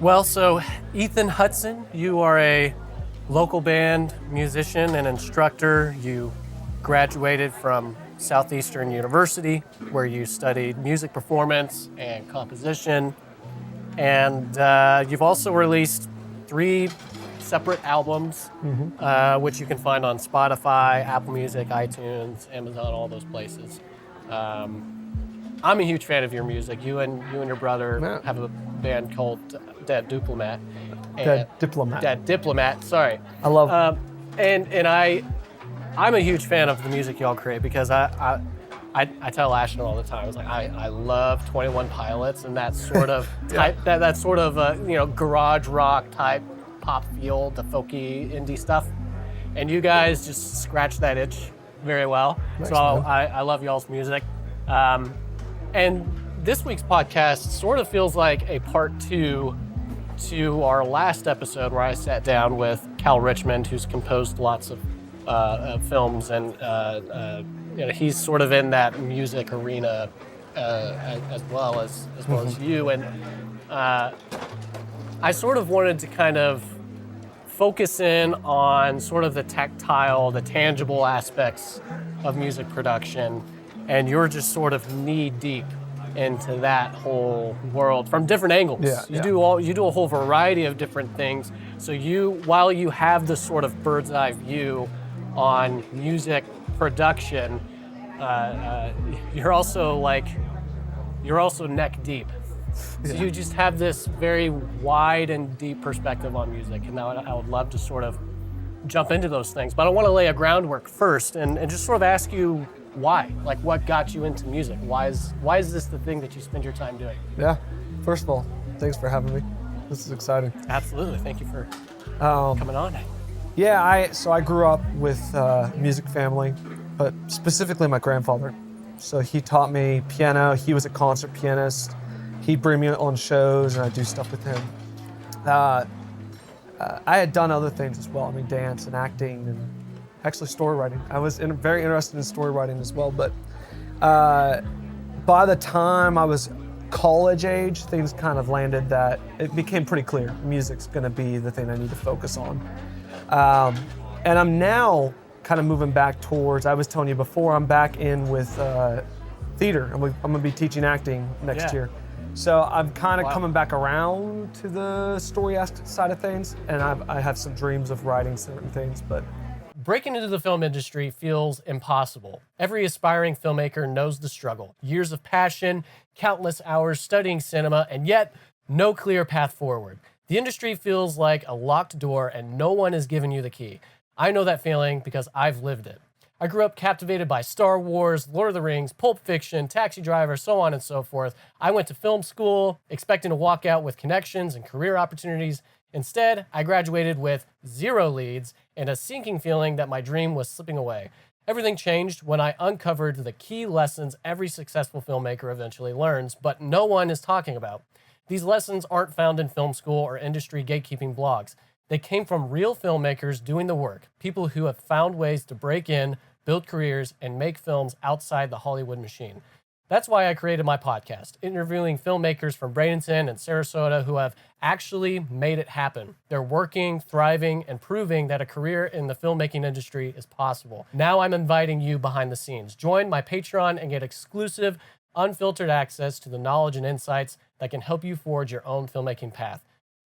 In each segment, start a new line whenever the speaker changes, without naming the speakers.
Well, so Ethan Hutson, you are a local band musician and instructor. You graduated from Southeastern University, where you studied music performance and composition. And you've also released 3 separate albums, which you can find on Spotify, Apple Music, iTunes, Amazon, all those places. I'm a huge fan of your music. You and your brother have a band called Dead Diplomat. Dead Diplomat. Sorry.
I love.
And I'm a huge fan of the music y'all create because I tell Ashton all the time. I was like, I love 21 Pilots and that sort of type, that sort of garage rock type pop feel, the folky indie stuff. And you guys just scratch that itch very well.
Nice,
so I love y'all's music. And this week's podcast sort of feels like a part 2 to our last episode where I sat down with Cal Richmond, who's composed lots of films, and he's sort of in that music arena as well as you. And I sort of wanted to kind of focus in on sort of the tactile, the tangible aspects of music production. And you're just sort of knee deep into that whole world from different angles. You do a whole variety of different things. So while you have this sort of bird's eye view on music production, you're also neck deep. So you just have this very wide and deep perspective on music. And I would love to sort of jump into those things. But I want to lay a groundwork first and just sort of ask you, why? Like, what got you into music? Why is this the thing that you spend your time doing?
Yeah. First of all, thanks for having me. This is exciting.
Absolutely. Thank you for coming on.
Yeah. I grew up with a music family, but specifically my grandfather. So he taught me piano. He was a concert pianist. He'd bring me on shows, and I'd do stuff with him. I had done other things as well. I mean, dance and acting and actually story writing. I was very interested in story writing as well, but by the time I was college age, things kind of landed that it became pretty clear music's gonna be the thing I need to focus on. And I'm now kind of moving back towards, I was telling you before, I'm back in with theater. I'm gonna be teaching acting next year. So I'm kind of coming back around to the story side of things, and I have some dreams of writing certain things, but
breaking into the film industry feels impossible. Every aspiring filmmaker knows the struggle. Years of passion, countless hours studying cinema, and yet no clear path forward. The industry feels like a locked door and no one is giving you the key. I know that feeling because I've lived it. I grew up captivated by Star Wars, Lord of the Rings, Pulp Fiction, Taxi Driver, so on and so forth. I went to film school expecting to walk out with connections and career opportunities. Instead, I graduated with 0 leads and a sinking feeling that my dream was slipping away. Everything changed when I uncovered the key lessons every successful filmmaker eventually learns, but no one is talking about. These lessons aren't found in film school or industry gatekeeping blogs. They came from real filmmakers doing the work, people who have found ways to break in, build careers, and make films outside the Hollywood machine. That's why I created my podcast, interviewing filmmakers from Bradenton and Sarasota who have actually made it happen. They're working, thriving, and proving that a career in the filmmaking industry is possible. Now I'm inviting you behind the scenes. Join my Patreon and get exclusive, unfiltered access to the knowledge and insights that can help you forge your own filmmaking path.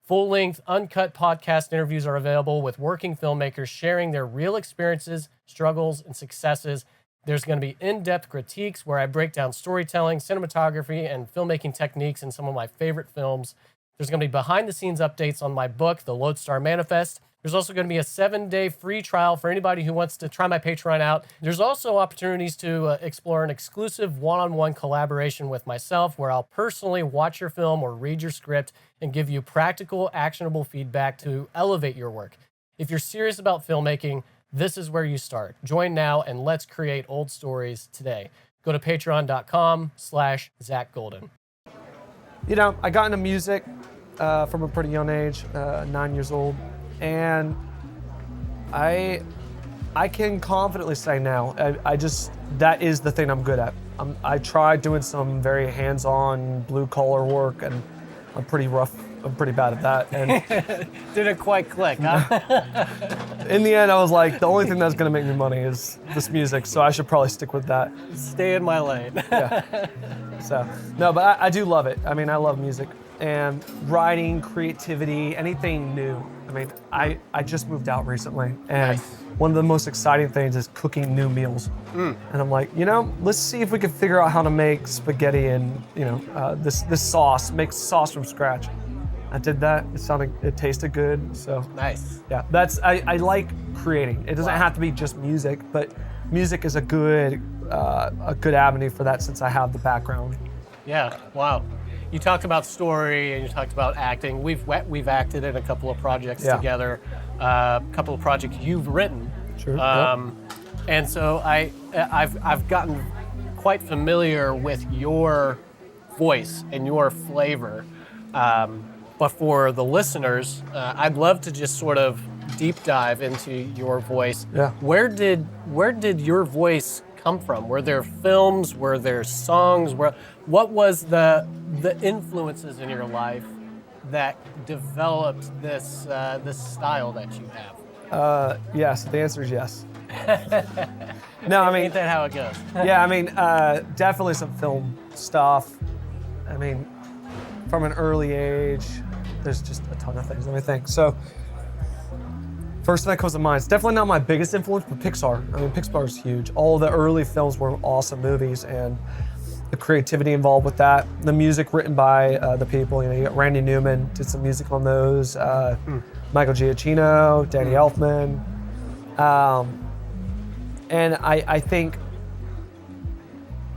Full-length, uncut podcast interviews are available with working filmmakers sharing their real experiences, struggles, and successes. There's going to be in-depth critiques where I break down storytelling, cinematography, and filmmaking techniques in some of my favorite films. There's going to be behind-the-scenes updates on my book, The Lodestar Manifest. There's also going to be a 7-day free trial for anybody who wants to try my Patreon out. There's also opportunities to explore an exclusive one-on-one collaboration with myself where I'll personally watch your film or read your script and give you practical, actionable feedback to elevate your work. If you're serious about filmmaking, this is where you start. Join now and let's create old stories today. Go to patreon.com/Zach Golden.
You know, I got into music from a pretty young age, 9 years old, and I can confidently say now, that is the thing I'm good at. I tried doing some very hands-on blue-collar work, and I'm pretty rough. I'm pretty bad at that. And
Didn't quite click, huh?
in the end, I was like, the only thing that's gonna make me money is this music, so I should probably stick with that.
Stay in my lane.
Yeah. So, no, but I do love it. I mean, I love music and writing, creativity, anything new. I mean, I just moved out recently, and
Nice.
one of the most exciting things is cooking new meals. And I'm like, let's see if we can figure out how to make spaghetti and, this sauce, make sauce from scratch. I did that. It tasted good. So
Nice.
yeah, I like creating. It doesn't
Wow.
have to be just music, but music is a good avenue for that since I have the background.
Yeah, wow. You talked about story and you talked about acting. We've acted in a couple of projects
Yeah.
together, a couple of projects you've written.
Sure.
And so I've gotten quite familiar with your voice and your flavor. But for the listeners, I'd love to just sort of deep dive into your voice.
Yeah.
Where did your voice come from? Were there films? Were there songs? What was the influences in your life that developed this style that you have?
Yes, the answer is yes. No, I mean,
Ain't that how it goes?
yeah, I mean, definitely some film stuff. I mean, from an early age, there's just a ton of things. Let me think. So, first thing that comes to mind, it's definitely not my biggest influence, but Pixar. I mean, Pixar is huge. All the early films were awesome movies, and the creativity involved with that. The music written by the people. You got Randy Newman did some music on those. Michael Giacchino, Danny Elfman, and I think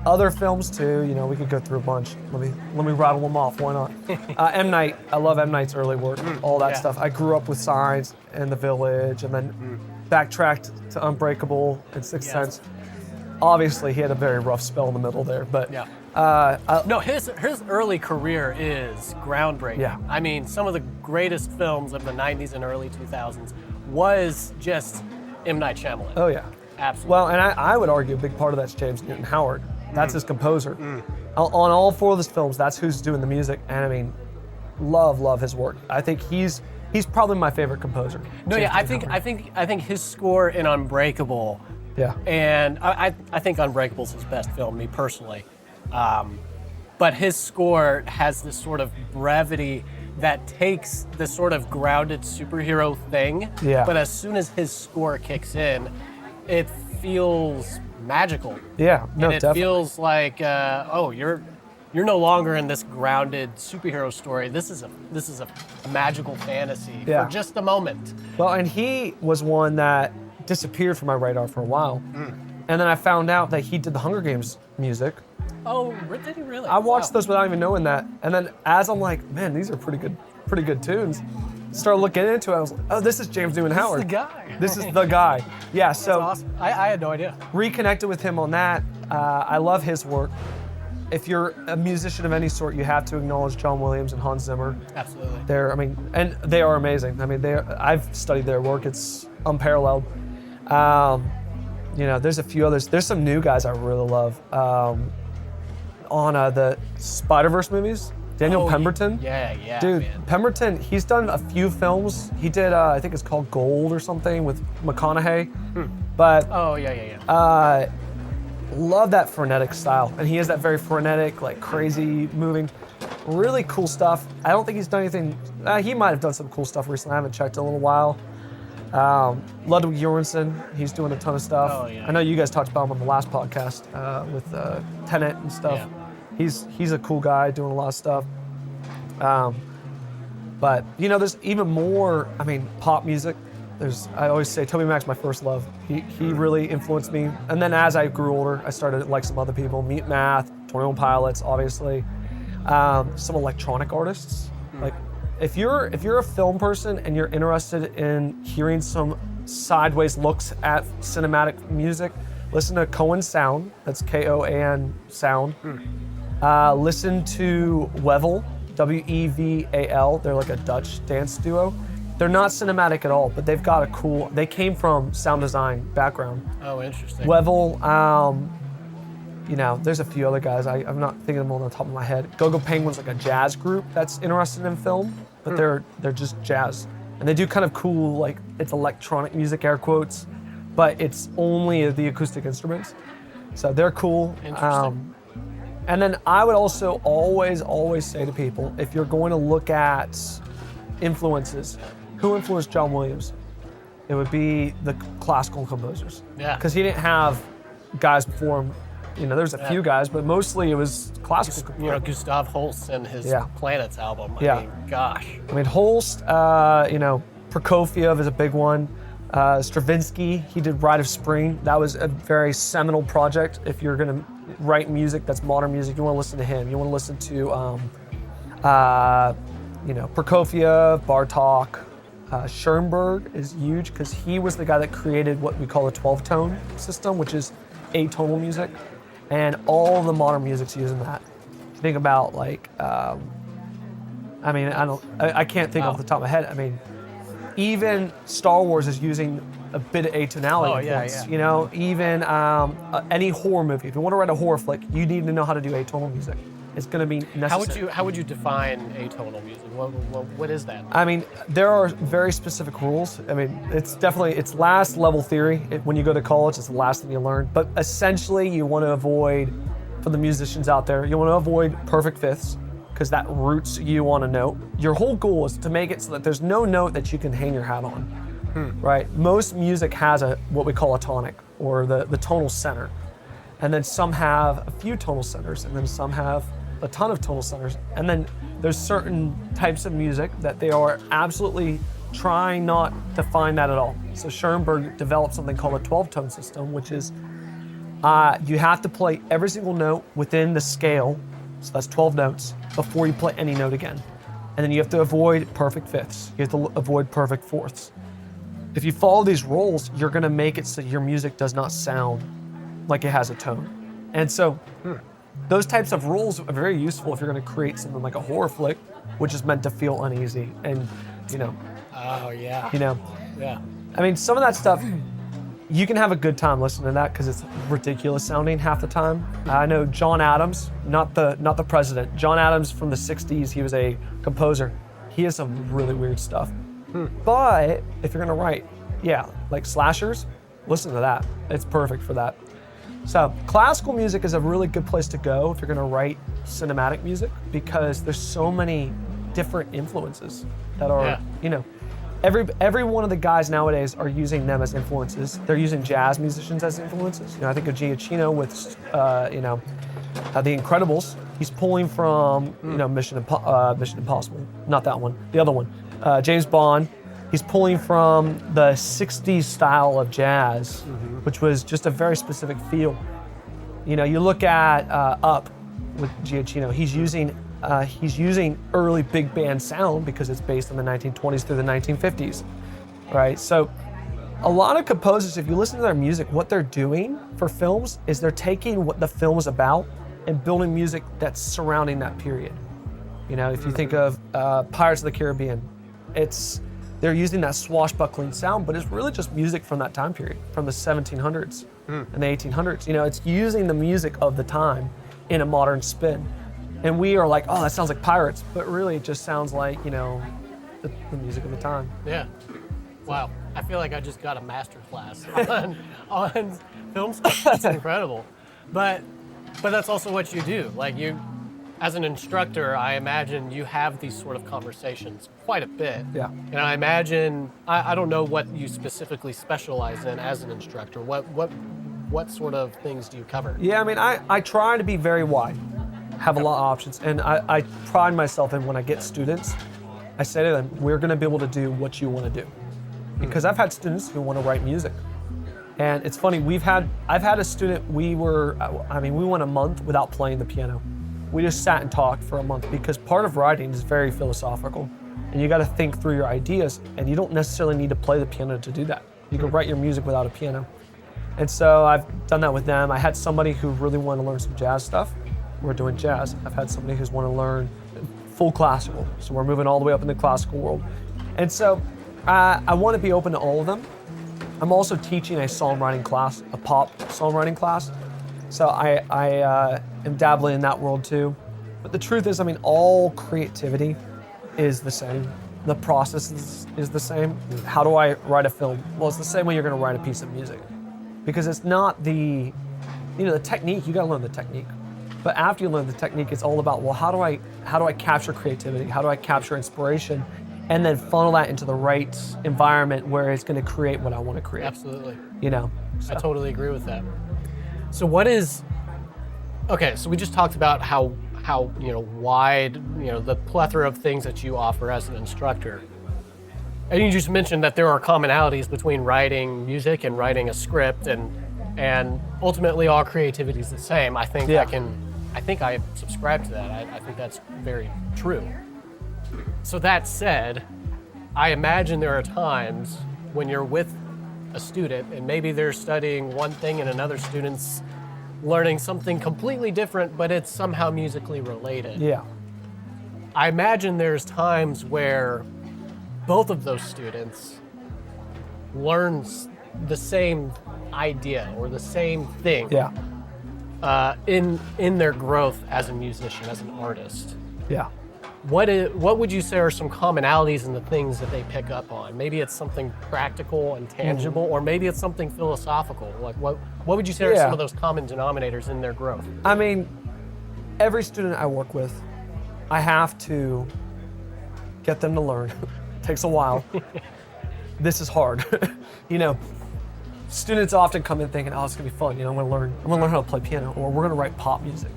other films too. We could go through a bunch. Let me rattle them off. Why not? M. Night. I love M. Night's early work. All that
yeah.
stuff. I grew up with Signs and The Village, and then backtracked to Unbreakable and Sixth
Yes.
Sense. Obviously, he had a very rough spell in the middle there, but
Yeah. No, his early career is groundbreaking.
Yeah.
I mean, some of the greatest films of the 90s and early 2000s was just M. Night Shyamalan.
oh yeah.
Absolutely.
Well, and I would argue a big part of that's James Newton Howard. That's his composer. On all four of his films, that's who's doing the music, and I mean, love his work. I think he's probably my favorite composer.
no,
James
yeah, I
Newton
think
Howard.
I think his score in Unbreakable,
Yeah.
and I think Unbreakable's his best film, me personally. But his score has this sort of brevity that takes this sort of grounded superhero thing.
Yeah.
But as soon as his score kicks in, it feels magical.
Yeah. No,
and it
definitely.
feels like, you're no longer in this grounded superhero story. This is a magical fantasy
Yeah.
for just a moment.
Well, and he was one that disappeared from my radar for a while, and then I found out that he did the Hunger Games music.
Oh, did he really?
I watched
Wow.
those without even knowing that, and then as I'm like, man, these are pretty good tunes. Started looking into it. I was like, oh, this is James Newton Howard.
This is the guy.
This is the guy. Yeah. So
That's awesome. I had no idea.
reconnected with him on that. I love his work. If you're a musician of any sort, you have to acknowledge John Williams and Hans Zimmer.
Absolutely.
They are amazing. I mean, I've studied their work. It's unparalleled. There's a few others. There's some new guys I really love. On the Spider-Verse movies, Daniel
Oh,
Pemberton.
Yeah,
Dude,
man.
Pemberton, he's done a few films. He did, I think it's called Gold or something with McConaughey. But
Oh, yeah.
love that frenetic style. And he has that very frenetic, like crazy moving, really cool stuff. I don't think he's done anything, he might have done some cool stuff recently. I haven't checked in a little while. Ludwig Göransson, he's doing a ton of stuff.
Oh, yeah.
I know you guys talked about him on the last podcast with Tenet and stuff.
Yeah.
He's a cool guy doing a lot of stuff. But there's even more. I mean, pop music. I always say Toby Mac's my first love. He really influenced me. And then as I grew older, I started to like some other people. Meat Math, 21 Pilots, obviously. Some electronic artists. Like if you're a film person and you're interested in hearing some sideways looks at cinematic music, listen to Cohen Sound. That's Koan Sound. Listen to Wevel, Weval. They're like a Dutch dance duo. They're not cinematic at all, but they've got they came from sound design background.
Oh, interesting.
Wevel, there's a few other guys. I'm not thinking of them on the top of my head. Go-Go Penguin's like a jazz group that's interested in film, but they're just jazz. And they do kind of cool, like, it's electronic music, air quotes, but it's only the acoustic instruments. So they're cool.
Interesting.
And then I would also always say to people, if you're going to look at influences, who influenced John Williams? It would be the classical composers.
Yeah.
Because he didn't have guys before him. There's a few guys, but mostly it was classical.
Gustav Holst and his Planets album. I mean, gosh.
Holst, Prokofiev is a big one. Stravinsky, he did Rite of Spring. That was a very seminal project. If you're gonna write music that's modern music, you want to listen to him. You want to listen to, Prokofiev, Bartok. Schoenberg is huge because he was the guy that created what we call a 12-tone system, which is atonal music, and all the modern music's using that. If you think about like, I can't think off the top of my head. I mean, even Star Wars is using a bit of atonality influence. Even any horror movie. If you want to write a horror flick, you need to know how to do atonal music. It's going to be necessary.
How would you define atonal music? What is that?
I mean, there are very specific rules. I mean, it's last level theory. When you go to college, it's the last thing you learn. But essentially, you want to avoid, for the musicians out there, you want to avoid perfect fifths because that roots you on a note. Your whole goal is to make it so that there's no note that you can hang your hat on, right? Most music has what we call a tonic, or the tonal center. And then some have a few tonal centers, and then some have a ton of tonal centers. And then there's certain types of music that they are absolutely trying not to find that at all. So Schoenberg developed something called a 12-tone system, which is you have to play every single note within the scale, so that's 12 notes, before you play any note again. And then you have to avoid perfect fifths. You have to avoid perfect fourths. If you follow these rules, you're gonna make it so your music does not sound like it has a tone. And so, those types of rules are very useful if you're going to create something like a horror flick, which is meant to feel uneasy and,
Oh, yeah. Yeah.
I mean, some of that stuff, you can have a good time listening to that because it's ridiculous sounding half the time. I know John Adams, not the president. John Adams from the 60s, he was a composer. He has some really weird stuff. But if you're going to write, like slashers, listen to that. It's perfect for that. So classical music is a really good place to go if you're going to write cinematic music because there's so many different influences that are, every one of the guys nowadays are using them as influences. They're using jazz musicians as influences. I think of Giacchino with, The Incredibles. He's pulling from, Mission Impossible, not that one, the other one, James Bond. He's pulling from the 60s style of jazz, which was just a very specific feel. You look at Up with Giacchino, he's using early big band sound because it's based on the 1920s through the 1950s, right? So a lot of composers, if you listen to their music, what they're doing for films is they're taking what the film is about and building music that's surrounding that period. If you think of Pirates of the Caribbean, they're using that swashbuckling sound, but it's really just music from that time period, from the 1700s and the 1800s. It's using the music of the time in a modern spin. And we are like, oh, that sounds like Pirates, but really it just sounds like, the music of the time.
Yeah. Wow. I feel like I just got a master class on film stuff. That's incredible. But that's also what you do. Like as an instructor, I imagine you have these sort of conversations quite a bit.
Yeah.
And I imagine, I don't know what you specifically specialize in as an instructor. What sort of things do you cover?
Yeah, I mean, I try to be very wide, have a lot of options. And I pride myself in when I get students, I say to them, we're gonna be able to do what you wanna do. Because I've had students who wanna write music. And it's funny, I've had a student, we went a month without playing the piano. We just sat and talked for a month because part of writing is very philosophical and you got to think through your ideas and you don't necessarily need to play the piano to do that. You can write your music without a piano. And so I've done that with them. I had somebody who really wanted to learn some jazz stuff. We're doing jazz. I've had somebody who's want to learn full classical. So we're moving all the way up in the classical world. And so I want to be open to all of them. I'm also teaching a songwriting class, a pop songwriting class. So I am dabbling in that world too. But the truth is, I mean, all creativity is the same. The process is the same. How do I write a film? Well, it's the same way you're gonna write a piece of music. Because it's not the technique, you gotta learn the technique. But after you learn the technique, it's all about, well, how do I capture creativity? How do I capture inspiration? And then funnel that into the right environment where it's gonna create what I wanna create.
Absolutely.
So.
I totally agree with that. So so we just talked about how wide, the plethora of things that you offer as an instructor. And you just mentioned that there are commonalities between writing music and writing a script, and ultimately all creativity is the same. I think I subscribe to that. I think that's very true. So that said, I imagine there are times when you're with a student and maybe they're studying one thing and another student's learning something completely different, but it's somehow musically related.
Yeah.
I imagine there's times where both of those students learn the same idea or the same thing.
Yeah.
In their growth as a musician, as an artist.
Yeah.
What would you say are some commonalities in the things that they pick up on? Maybe it's something practical and tangible, or maybe it's something philosophical. Like what would you say are some of those common denominators in their growth?
I mean, every student I work with, I have to get them to learn. It takes a while. This is hard. Students often come in thinking, oh, it's gonna be fun. I'm gonna learn how to play piano, or we're gonna write pop music.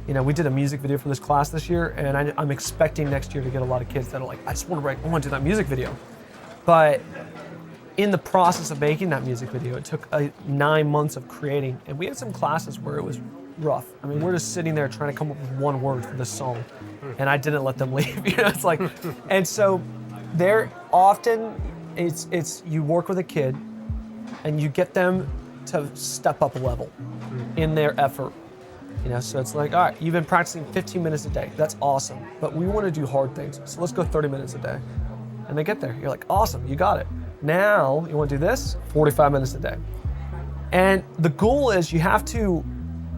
We did a music video for this class this year, and I'm expecting next year to get a lot of kids that are like, I want to do that music video. But in the process of making that music video, it took 9 months of creating, and we had some classes where it was rough. I mean, we're just sitting there trying to come up with one word for this song, and I didn't let them leave. It's like, and so they're often, it's you work with a kid, and you get them to step up a level in their effort. So it's like, all right, you've been practicing 15 minutes a day. That's awesome. But we want to do hard things. So let's go 30 minutes a day. And they get there. You're like, awesome, you got it. Now you want to do this, 45 minutes a day. And the goal is you have to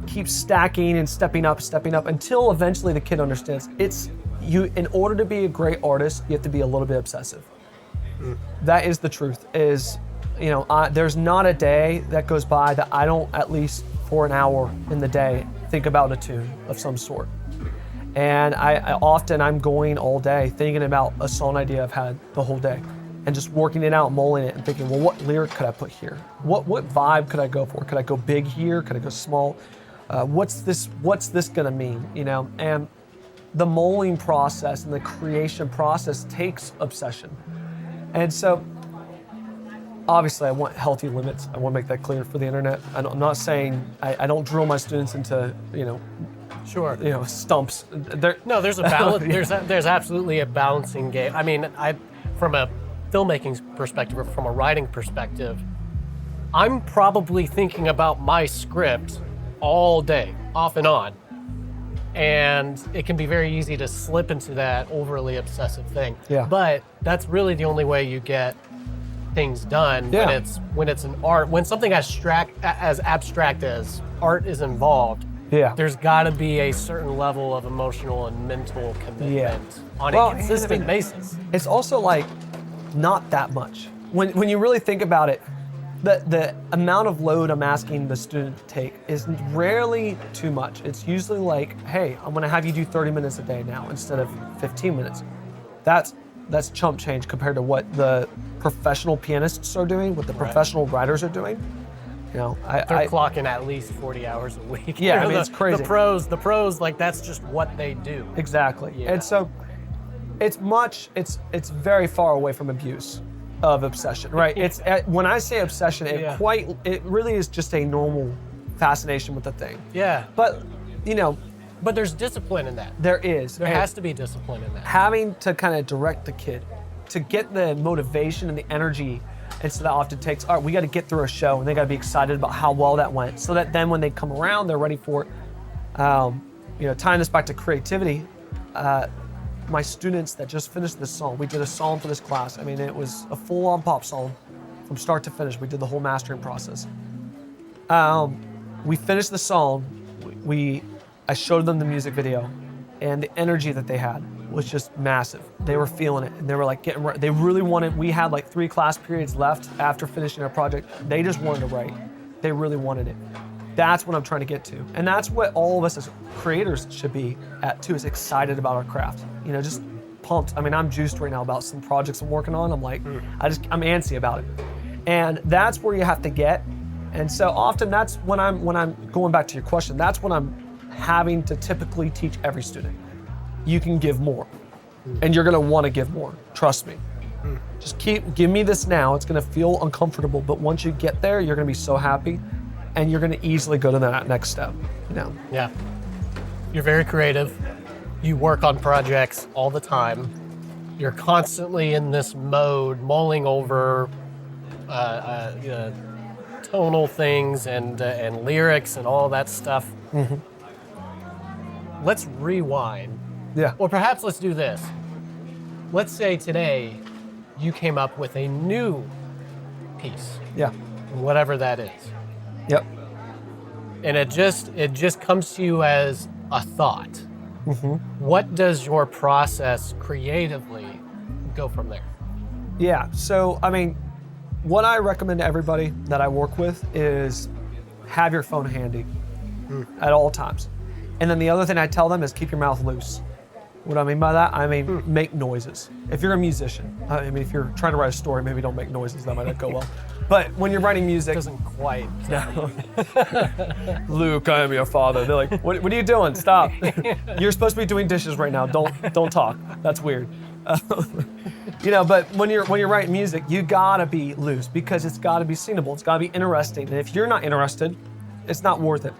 keep stacking and stepping up until eventually the kid understands in order to be a great artist, you have to be a little bit obsessive. That is the truth, there's not a day that goes by that I don't, at least for an hour in the day, think about a tune of some sort. And I'm going all day thinking about a song idea I've had the whole day and just working it out, mulling it and thinking, well, what lyric could I put here? What vibe could I go for? Could I go big here? Could I go small? What's this gonna mean? And the mulling process and the creation process takes obsession. And so obviously, I want healthy limits. I want to make that clear for the internet. I'm not saying I don't drill my students into,
Sure.
stumps.
There's a balance. There's absolutely a balancing game. I mean, from a filmmaking perspective or from a writing perspective, I'm probably thinking about my script all day, off and on. And it can be very easy to slip into that overly obsessive thing.
Yeah.
But that's really the only way you get things done when it's an art, when something as abstract as art is involved. There's got to be a certain level of emotional and mental commitment on a consistent basis.
It's also like not that much. When you really think about it, the amount of load I'm asking the student to take is rarely too much. It's usually like, hey, I'm gonna have you do 30 minutes a day now instead of 15 minutes. That's chump change compared to what the professional pianists are doing, what the professional writers are doing.
They're clocking at least 40 hours a week.
Yeah, it's crazy.
The pros, like that's just what they do.
Exactly.
Yeah.
And so it's very far away from abuse of obsession, right? It's when I say obsession, it really is just a normal fascination with the thing.
Yeah.
But
But there's discipline in that.
There is.
There has to be discipline in that.
Having to kind of direct the kid to get the motivation and the energy, and so that often takes, all right, we got to get through a show, and they got to be excited about how well that went, so that then when they come around, they're ready for it. Tying this back to creativity, my students that just finished this song, we did a song for this class. I mean, it was a full-on pop song from start to finish. We did the whole mastering process. we finished the song. I showed them the music video, and the energy that they had was just massive. They were feeling it, and they were like they really wanted. We had like 3 class periods left after finishing our project. They just wanted to write. They really wanted it. That's what I'm trying to get to, and that's what all of us as creators should be at too. Is excited about our craft. You know, just pumped. I mean, I'm juiced right now about some projects I'm working on. I'm like, I'm antsy about it, and that's where you have to get. And so often that's when I'm going back to your question. That's when I'm having to typically teach every student. You can give more, and you're gonna want to give more. Trust me. Just give me this now. It's gonna feel uncomfortable, but once you get there, you're gonna be so happy, and you're gonna easily go to that next step. You know?
Yeah. You're very creative. You work on projects all the time. You're constantly in this mode, mulling over tonal things and lyrics and all that stuff. Let's rewind.
Yeah.
Or perhaps let's do this. Let's say today you came up with a new piece,
Yeah.
whatever that is.
Yep.
And it just comes to you as a thought. What does your process creatively go from there?
Yeah. So, I mean, what I recommend to everybody that I work with is have your phone handy at all times. And then the other thing I tell them is keep your mouth loose. What I mean by that, I mean make noises. If you're a musician, I mean if you're trying to write a story, maybe don't make noises, that might not go well. But when you're writing music,
Doesn't quite.
no. Luke, I am your father. They're like, what are you doing? Stop. You're supposed to be doing dishes right now. Don't talk. That's weird. You know, but when you're writing music, you gotta be loose because it's gotta be singable. It's gotta be interesting. And if you're not interested, it's not worth it.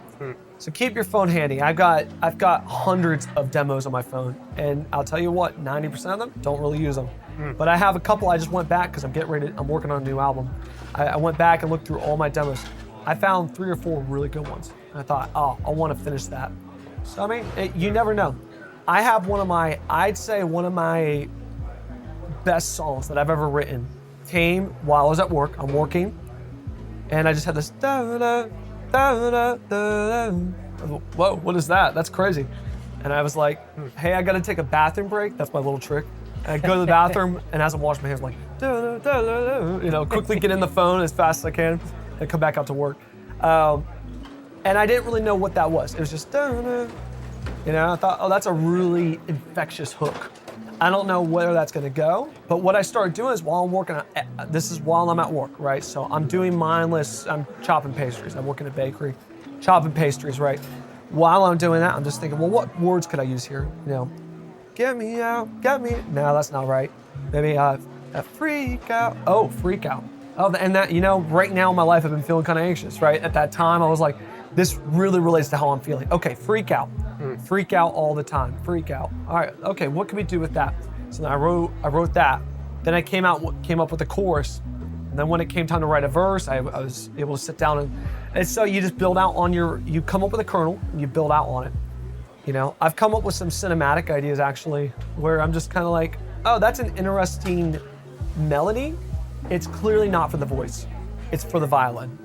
So keep your phone handy. I've got hundreds of demos on my phone, and I'll tell you what, 90% of them don't really use them. But I have a couple. I just went back because I'm working on a new album. I went back and looked through all my demos. I found 3 or 4 really good ones. And I thought, oh, I want to finish that. So I mean, you never know. I have I'd say one of my best songs that I've ever written came while I was at work. I'm working, and I just had this da-da, da-da, da-da. Whoa, what is that? That's crazy. And I was like, hey, I gotta take a bathroom break. That's my little trick. And I go to the bathroom, and as I'm washing my hands, I'm like, da-da, da-da, da. You know, quickly get in the phone as fast as I can, and come back out to work. And I didn't really know what that was. It was just da-da. You know, I thought, oh, that's a really infectious hook. I don't know where that's gonna go, but what I started doing is while I'm working on, this is while I'm at work, right? So I'm doing mindless, I'm chopping pastries. I'm working at a bakery, chopping pastries, right? While I'm doing that, I'm just thinking, well, what words could I use here? You know, get me out, get me. No, that's not right. Maybe a freak out. Oh, freak out. Oh, and that, you know, right now in my life, I've been feeling kind of anxious, right? At that time, I was like, this really relates to how I'm feeling. Okay, freak out. Freak out all the time, freak out. All right, okay, what can we do with that? So then I wrote that. Then I came up with a chorus. And then when it came time to write a verse, I was able to sit down and so you just build out on you come up with a kernel, and you build out on it. You know, I've come up with some cinematic ideas actually, where I'm just kind of like, oh, that's an interesting melody. It's clearly not for the voice. It's for the violin.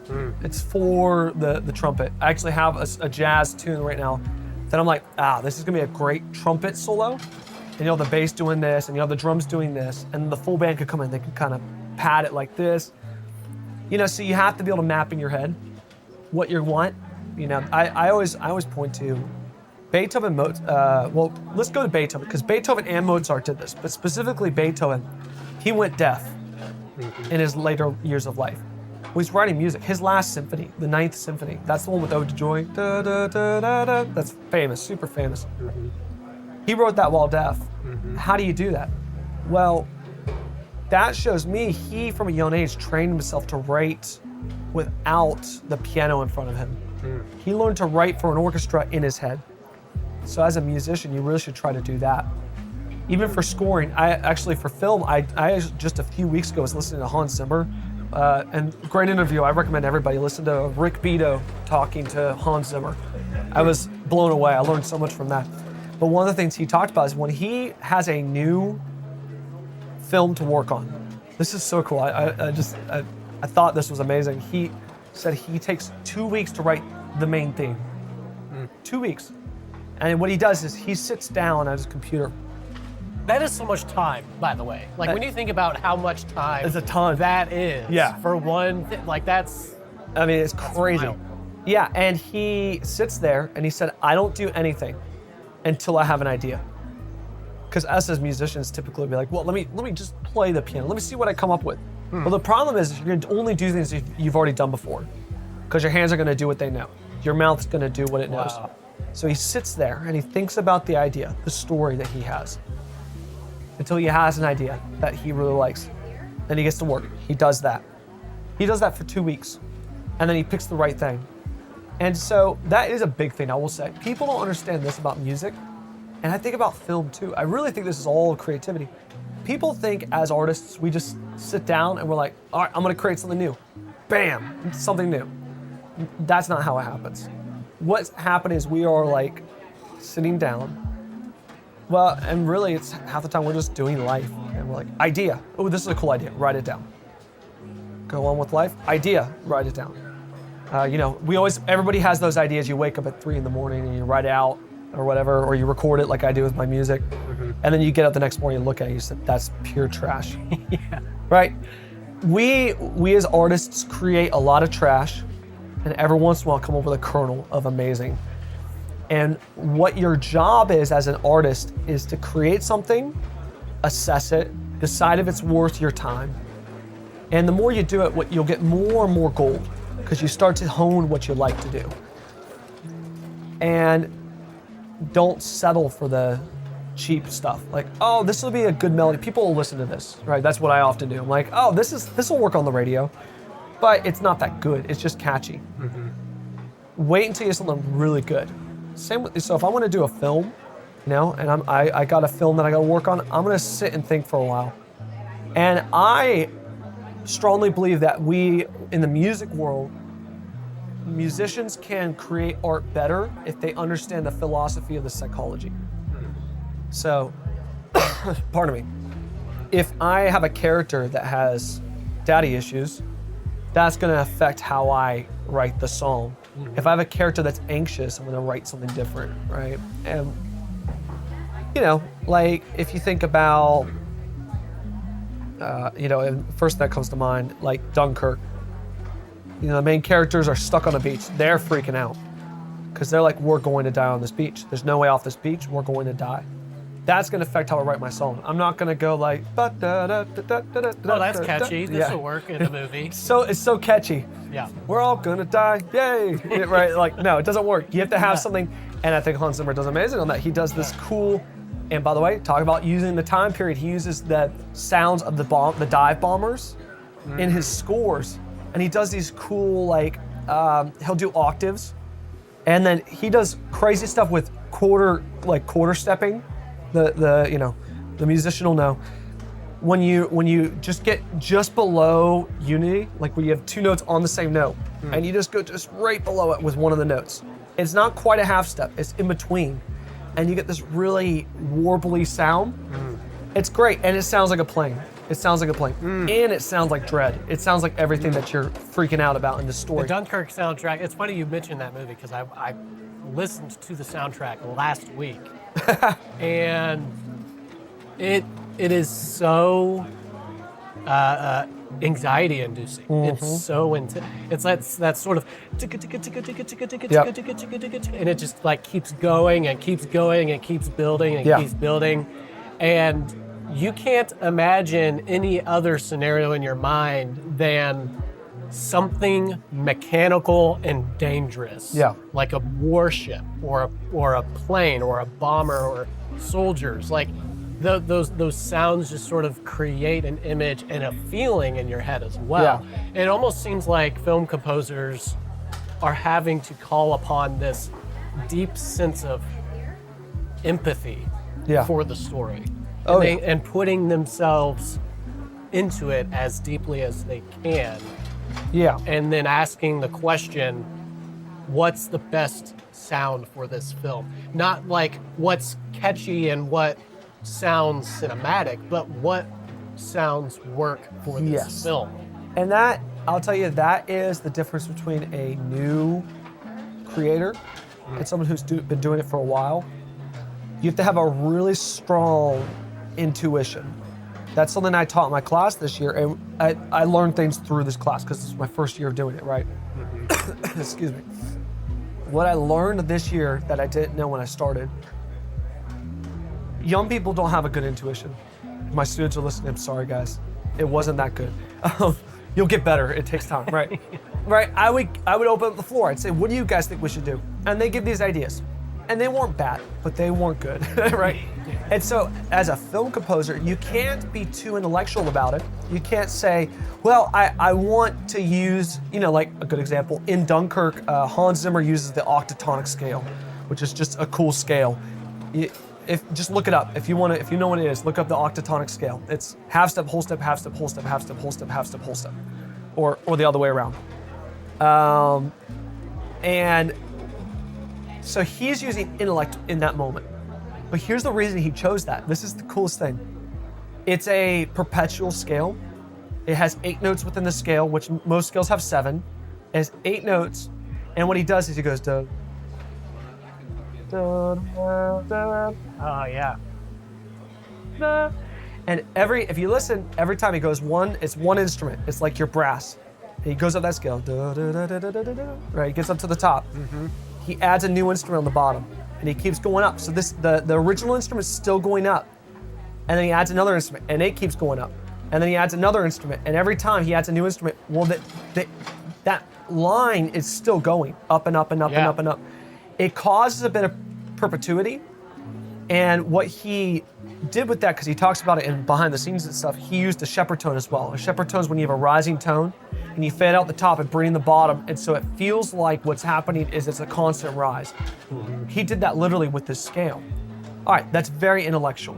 It's for the trumpet. I actually have a jazz tune right now that I'm like, this is gonna be a great trumpet solo. And you know, the bass doing this, and you know, the drums doing this, and the full band could come in, they can kind of pad it like this. You know, so you have to be able to map in your head what you want. You know, I always point to Beethoven, well, let's go to Beethoven, because Beethoven and Mozart did this, but specifically Beethoven, he went deaf in his later years of life. When he's writing music, his last symphony, the 9th symphony, that's the one with Ode to Joy. Da, da, da, da, da. That's famous, super famous. He wrote that while deaf. How do you do that? Well, that shows me he, from a young age, trained himself to write without the piano in front of him. He learned to write for an orchestra in his head. So as a musician, you really should try to do that. Even for scoring, for film, I just a few weeks ago was listening to Hans Zimmer. And great interview. I recommend everybody listen to Rick Beato talking to Hans Zimmer. I was blown away. I learned so much from that. But one of the things he talked about is when he has a new film to work on. This is so cool. I thought this was amazing. He said he takes 2 weeks to write the main theme. 2 weeks. And what he does is he sits down at his computer.
That is so much time, by the way. Like when you think about how much time
It's a ton.
that is for one thing, like that's...
I mean, it's crazy.
wild.
Yeah, and he sits there and he said, I don't do anything until I have an idea. Because us as musicians typically be like, well, let me just play the piano. Let me see what I come up with. Well, the problem is you're gonna only do things you've already done before. Because your hands are gonna do what they know. Your mouth's gonna do what it knows.
Wow.
So he sits there and he thinks about the idea, the story that he has, until he has an idea that he really likes. Then he gets to work. He does that. He does that for 2 weeks. And then he picks the right thing. And so that is a big thing, I will say. People don't understand this about music. And I think about film too. I really think this is all creativity. People think as artists, we just sit down and we're like, all right, I'm gonna create something new. Bam, something new. That's not how it happens. What's happening is we are like sitting down. Well, and really it's half the time we're just doing life. And we're like, idea. Oh, this is a cool idea, write it down. Go on with life, idea, write it down. Everybody has those ideas. You wake up at 3 in the morning and you write it out or whatever, or you record it like I do with my music. And then you get up the next morning and look at it, you said, that's pure trash.
Yeah.
Right? We as artists create a lot of trash, and every once in a while come over the kernel of amazing. And what your job is as an artist is to create something, assess it, decide if it's worth your time. And the more you do it, you'll get more and more gold, because you start to hone what you like to do. And don't settle for the cheap stuff. Like, oh, this will be a good melody. People will listen to this, right? That's what I often do. I'm like, oh, this will work on the radio, but it's not that good. It's just catchy. Wait until you have something really good. So if I want to do a film, and I got a film that I got to work on, I'm gonna sit and think for a while. And I strongly believe that we, in the music world, musicians can create art better if they understand the philosophy of the psychology. So, pardon me, if I have a character that has daddy issues, that's gonna affect how I write the song. If I have a character that's anxious, I'm gonna write something different, right? And, like if you think about, first that comes to mind, like Dunkirk. The main characters are stuck on a beach. They're freaking out because they're like, we're going to die on this beach. There's no way off this beach. We're going to die. That's going to affect how I write my song. I'm not going to go like, oh,
that's catchy. This will work in the movie.
So it's so catchy.
Yeah.
We're all going to die. Yay. Right? Like, no, it doesn't work. You have to have something. And I think Hans Zimmer does amazing on that. He does this cool, and by the way, talk about using the time period. He uses the sounds of the dive bombers in his scores. And he does these cool, he'll do octaves, and then he does crazy stuff with quarter stepping. The musician will know when you just get just below unity, like when you have two notes on the same note, and you just go just right below it with one of the notes. It's not quite a half step; it's in between, and you get this really warbly sound. It's great, and it sounds like a plane. It sounds like a plane. And it sounds like dread. It sounds like everything that you're freaking out about in the story.
The Dunkirk soundtrack, it's funny you mentioned that movie because I listened to the soundtrack last week. And it is so anxiety inducing. It's so intense. It's that sort of and it just like keeps going and keeps going and keeps building and keeps building. And you can't imagine any other scenario in your mind than something mechanical and dangerous.
Yeah.
Like a warship or a plane or a bomber or soldiers. Like those sounds just sort of create an image and a feeling in your head as well.
Yeah.
And it almost seems like film composers are having to call upon this deep sense of empathy for the story. And putting themselves into it as deeply as they can.
Yeah.
And then asking the question, what's the best sound for this film? Not like what's catchy and what sounds cinematic, but what sounds work for this film.
And that, I'll tell you, that is the difference between a new creator and someone who's been doing it for a while, you have to have a really strong intuition. That's something I taught in my class this year, and I learned things through this class because this is my first year of doing it, right? Excuse me. What I learned this year that I didn't know when I started, young people don't have a good intuition. My students are listening, I'm sorry guys. It wasn't that good. You'll get better, it takes time, right? Right, I would open up the floor, I'd say, what do you guys think we should do? And they give these ideas. And they weren't bad, but they weren't good, right? And so as a film composer, you can't be too intellectual about it. You can't say, well, I want to use, like a good example, in Dunkirk, Hans Zimmer uses the octatonic scale, which is just a cool scale. Just look it up. If you know what it is, look up the octatonic scale. It's half step, whole step, half step, whole step, half step, whole step, half step, whole step. Or the other way around. And so he's using intellect in that moment. But here's the reason he chose that. This is the coolest thing. It's a perpetual scale. It has 8 notes within the scale, which most scales have 7. It has 8 notes. And what he does is he goes, da, da, da, da.
Oh, yeah.
Da. And if you listen, every time he goes it's one instrument. It's like your brass. And he goes up that scale. Da, da, da, da, da, da, da. Right, he gets up to the top. Mm-hmm. He adds a new instrument on the bottom, and he keeps going up. So the original instrument is still going up, and then he adds another instrument, and it keeps going up, and then he adds another instrument, and every time he adds a new instrument, well, that line is still going up and up and up and up and up. It causes a bit of perpetuity, and what he did with that, because he talks about it in behind the scenes and stuff, he used a shepherd tone as well. A shepherd tone is when you have a rising tone, and you fade out the top and bring in the bottom, and so it feels like what's happening is it's a constant rise. Mm-hmm. He did that literally with this scale. All right, that's very intellectual,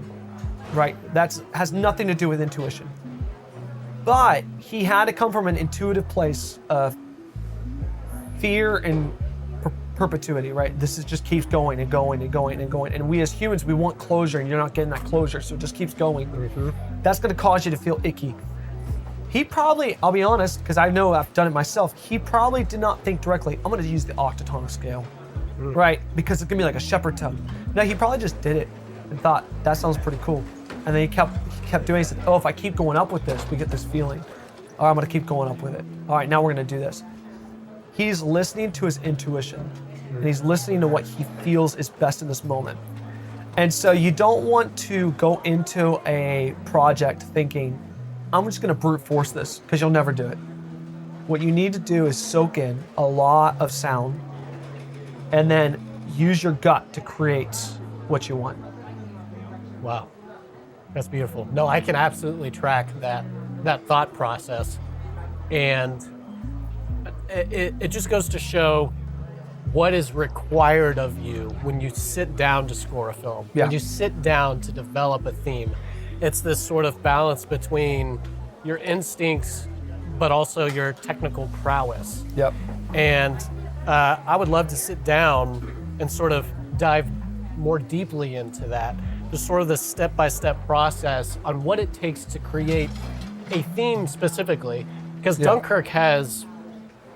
right? That has nothing to do with intuition. But he had to come from an intuitive place of fear and perpetuity, right? This just keeps going and going and going and going. And we as humans, we want closure, and you're not getting that closure, so it just keeps going. Mm-hmm. That's gonna cause you to feel icky. He probably, I'll be honest, because I know I've done it myself, he probably did not think directly, I'm gonna use the octatonic scale, right? Because it's gonna be like a shepherd tone. No, he probably just did it and thought, that sounds pretty cool. And then he kept doing it. He said, oh, if I keep going up with this, we get this feeling. All right, I'm gonna keep going up with it. All right, now we're gonna do this. He's listening to his intuition, and he's listening to what he feels is best in this moment. And so you don't want to go into a project thinking, I'm just gonna brute force this, because you'll never do it. What you need to do is soak in a lot of sound and then use your gut to create what you want.
Wow, that's beautiful. No, I can absolutely track that thought process. And it just goes to show what is required of you when you sit down to score a film, when you sit down to develop a theme. It's this sort of balance between your instincts, but also your technical prowess.
Yep.
And I would love to sit down and sort of dive more deeply into that, just sort of the step-by-step process on what it takes to create a theme specifically, because Dunkirk has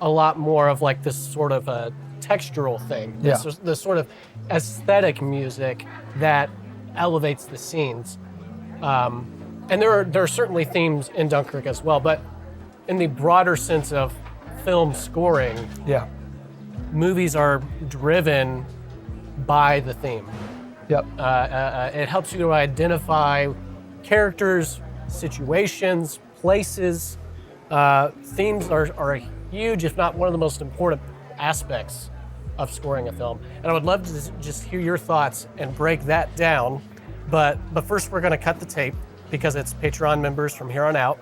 a lot more of like this sort of a textural thing, this sort of aesthetic music that elevates the scenes. And there are certainly themes in Dunkirk as well, but in the broader sense of film scoring, movies are driven by the theme.
Yep.
It helps you to identify characters, situations, places. Themes are a huge, if not one of the most important aspects of scoring a film. And I would love to just hear your thoughts and break that down. But first we're gonna cut the tape because it's Patreon members from here on out.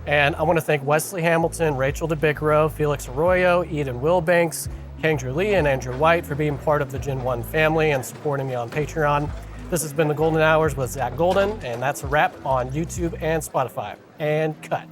And I wanna thank Wesley Hamilton, Rachel DeBicro, Felix Arroyo, Eden Wilbanks, Kendra Lee, and Andrew White for being part of the Gen 1 family and supporting me on Patreon. This has been The Golden Hours with Zach Golden, and that's a wrap on YouTube and Spotify. And cut.